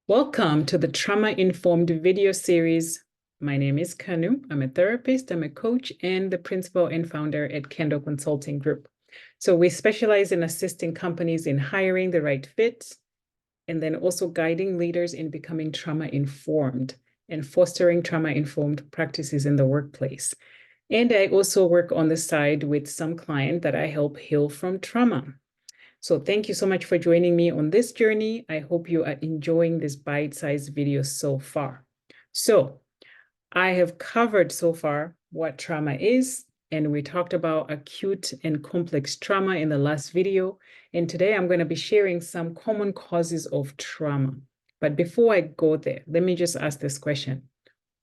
Welcome to the Trauma-Informed video series. My name is Kanu. I'm a therapist, I'm a coach, and the principal and founder at Kendall Consulting Group. So we specialize in assisting companies in hiring the right fit, and then also guiding leaders in becoming trauma-informed and fostering trauma-informed practices in the workplace. And I also work on the side with some client that I help heal from trauma. So thank you so much for joining me on this journey. I hope you are enjoying this bite-sized video so far. So I have covered so far what trauma is, and we talked about acute and complex trauma in the last video. And today I'm going to be sharing some common causes of trauma. But before I go there, let me just ask this question.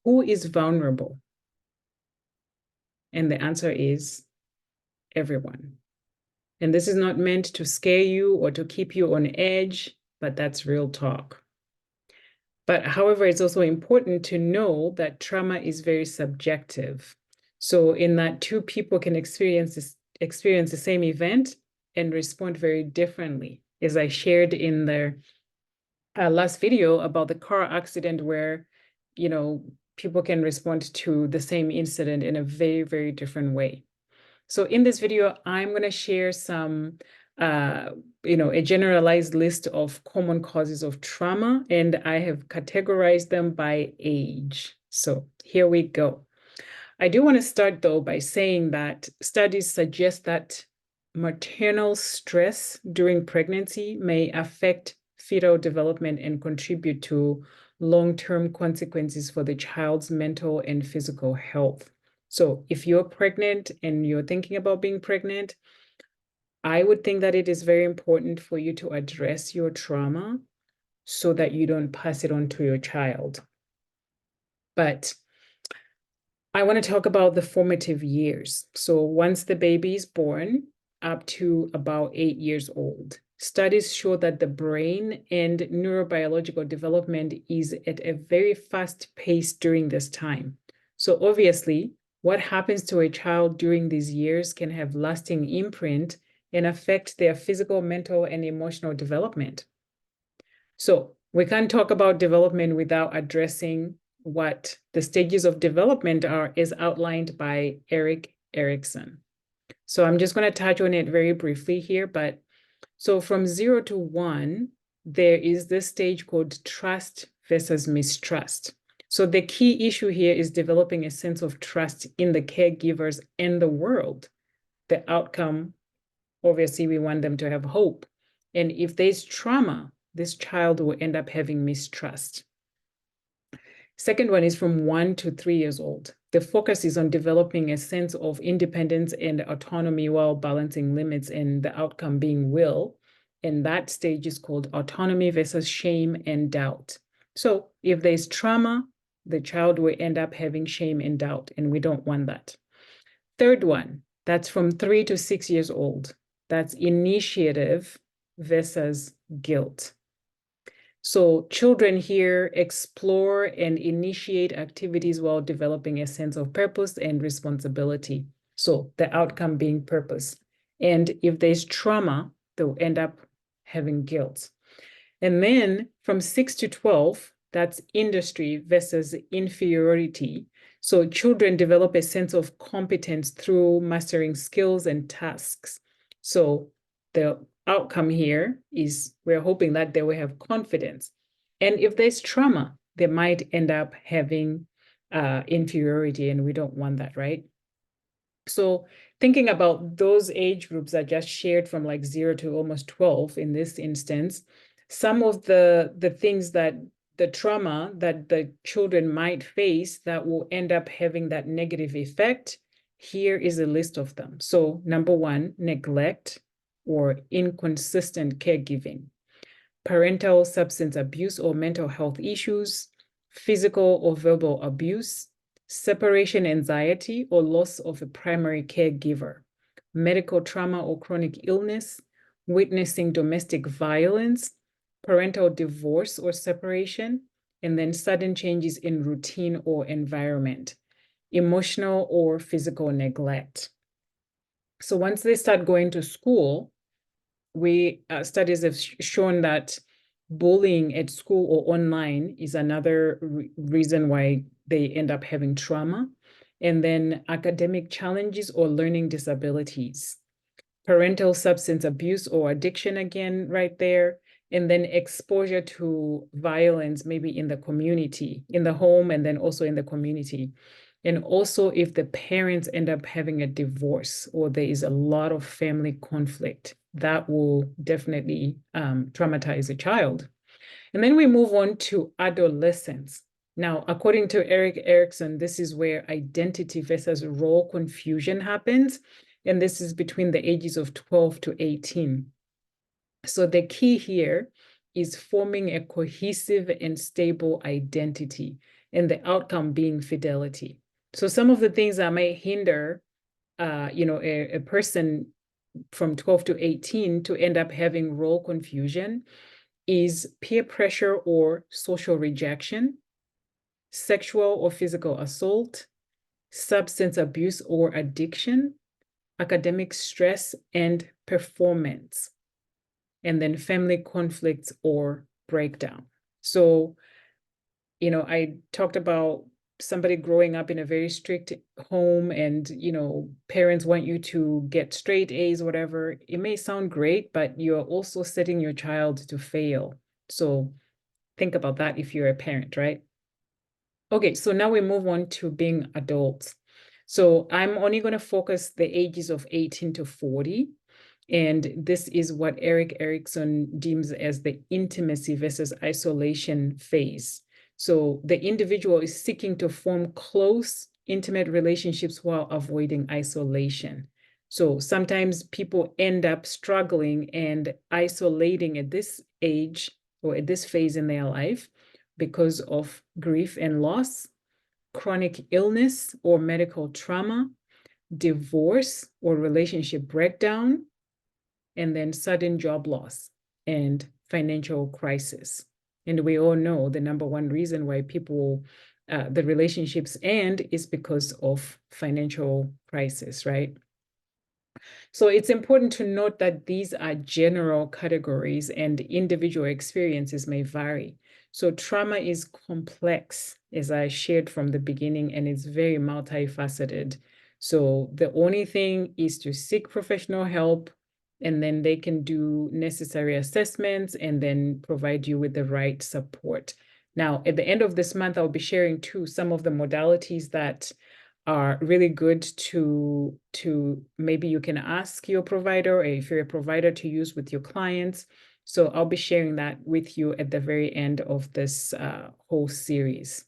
Who is vulnerable? And the answer is everyone. And this is not meant to scare you or to keep you on edge, but that's real talk. But however, it's also important to know that trauma is very subjective. So in that two people can experience the same event and respond very differently. As I shared in the last video about the car accident where, people can respond to the same incident in a very, very different way. So in this video, I'm going to share some, a generalized list of common causes of trauma, and I have categorized them by age. So here we go. I do want to start, though, by saying that studies suggest that maternal stress during pregnancy may affect fetal development and contribute to long-term consequences for the child's mental and physical health. So if you're pregnant and you're thinking about being pregnant, I would think that it is very important for you to address your trauma so that you don't pass it on to your child. But I want to talk about the formative years. So once the baby is born, up to about 8 years old, studies show that the brain and neurobiological development is at a very fast pace during this time. So obviously, what happens to a child during these years can have lasting imprint and affect their physical, mental, and emotional development. So we can't talk about development without addressing what the stages of development are as outlined by Erik Erikson. So I'm just going to touch on it very briefly here, but so from 0 to 1, there is this stage called trust versus mistrust. So the key issue here is developing a sense of trust in the caregivers and the world. The outcome, obviously, we want them to have hope. And if there's trauma, this child will end up having mistrust. Second one is from 1 to 3 years old. The focus is on developing a sense of independence and autonomy while balancing limits and the outcome being will. And that stage is called autonomy versus shame and doubt. So if there's trauma, the child will end up having shame and doubt, and we don't want that. Third one, that's from 3 to 6 years old. That's initiative versus guilt. So children here explore and initiate activities while developing a sense of purpose and responsibility. So the outcome being purpose. And if there's trauma, they'll end up having guilt. And then from 6 to 12, that's industry versus inferiority. So children develop a sense of competence through mastering skills and tasks. So the outcome here is we're hoping that they will have confidence. And if there's trauma, they might end up having inferiority, and we don't want that, right? So thinking about those age groups I just shared from like 0 to almost 12 in this instance, some of the things that the trauma that the children might face that will end up having that negative effect, here is a list of them. So number 1, neglect or inconsistent caregiving, parental substance abuse or mental health issues, physical or verbal abuse, separation anxiety or loss of a primary caregiver, medical trauma or chronic illness, witnessing domestic violence, parental divorce or separation, and then sudden changes in routine or environment, emotional or physical neglect. So once they start going to school, studies have shown that Bullying at school or online is another reason why they end up having trauma. And then academic challenges or learning disabilities. Parental substance abuse or addiction again, right there. And then exposure to violence, maybe in the community, in the home, and then also in the community. And also if the parents end up having a divorce or there is a lot of family conflict, that will definitely traumatize a child. And then we move on to adolescence. Now, according to Erik Erikson, this is where identity versus role confusion happens. And this is between the ages of 12 to 18. So the key here is forming a cohesive and stable identity, and the outcome being fidelity. So some of the things that may hinder a person from 12 to 18 to end up having role confusion is peer pressure or social rejection, sexual or physical assault, substance abuse or addiction, academic stress and performance, and then family conflicts or breakdown. So, I talked about somebody growing up in a very strict home and, parents want you to get straight A's, whatever. It may sound great, but you're also setting your child to fail. So think about that if you're a parent, right? Okay, so now we move on to being adults. So I'm only going to focus the ages of 18 to 40. And this is what Erik Erikson deems as the intimacy versus isolation phase. So the individual is seeking to form close, intimate relationships while avoiding isolation. So sometimes people end up struggling and isolating at this age or at this phase in their life because of grief and loss, chronic illness or medical trauma, divorce or relationship breakdown, and then sudden job loss and financial crisis. And we all know the number one reason why the relationships end is because of financial crisis, right? So it's important to note that these are general categories and individual experiences may vary. So trauma is complex, as I shared from the beginning, and it's very multifaceted. So the only thing is to seek professional help, and then they can do necessary assessments and then provide you with the right support. Now, at the end of this month, I'll be sharing too some of the modalities that are really good to maybe you can ask your provider, or if you're a provider, to use with your clients. So I'll be sharing that with you at the very end of this whole series.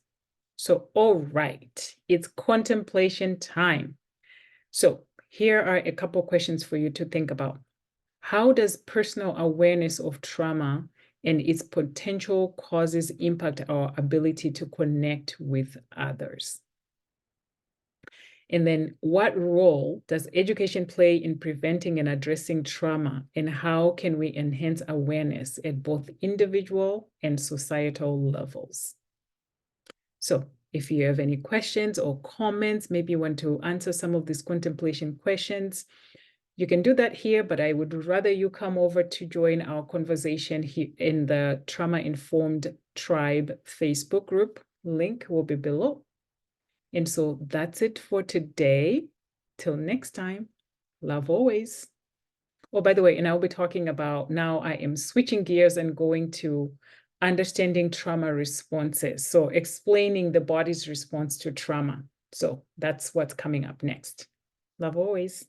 So, all right, it's contemplation time. So here are a couple questions for you to think about. How does personal awareness of trauma and its potential causes impact our ability to connect with others? And then what role does education play in preventing and addressing trauma, and how can we enhance awareness at both individual and societal levels? So if you have any questions or comments, maybe you want to answer some of these contemplation questions, you can do that here, but I would rather you come over to join our conversation here in the Trauma Informed Tribe Facebook group. Link will be below. And so that's it for today. Till next time, love always. Oh, by the way, and I'll be talking about, now I am switching gears and going to understanding trauma responses. So explaining the body's response to trauma. So that's what's coming up next. Love always.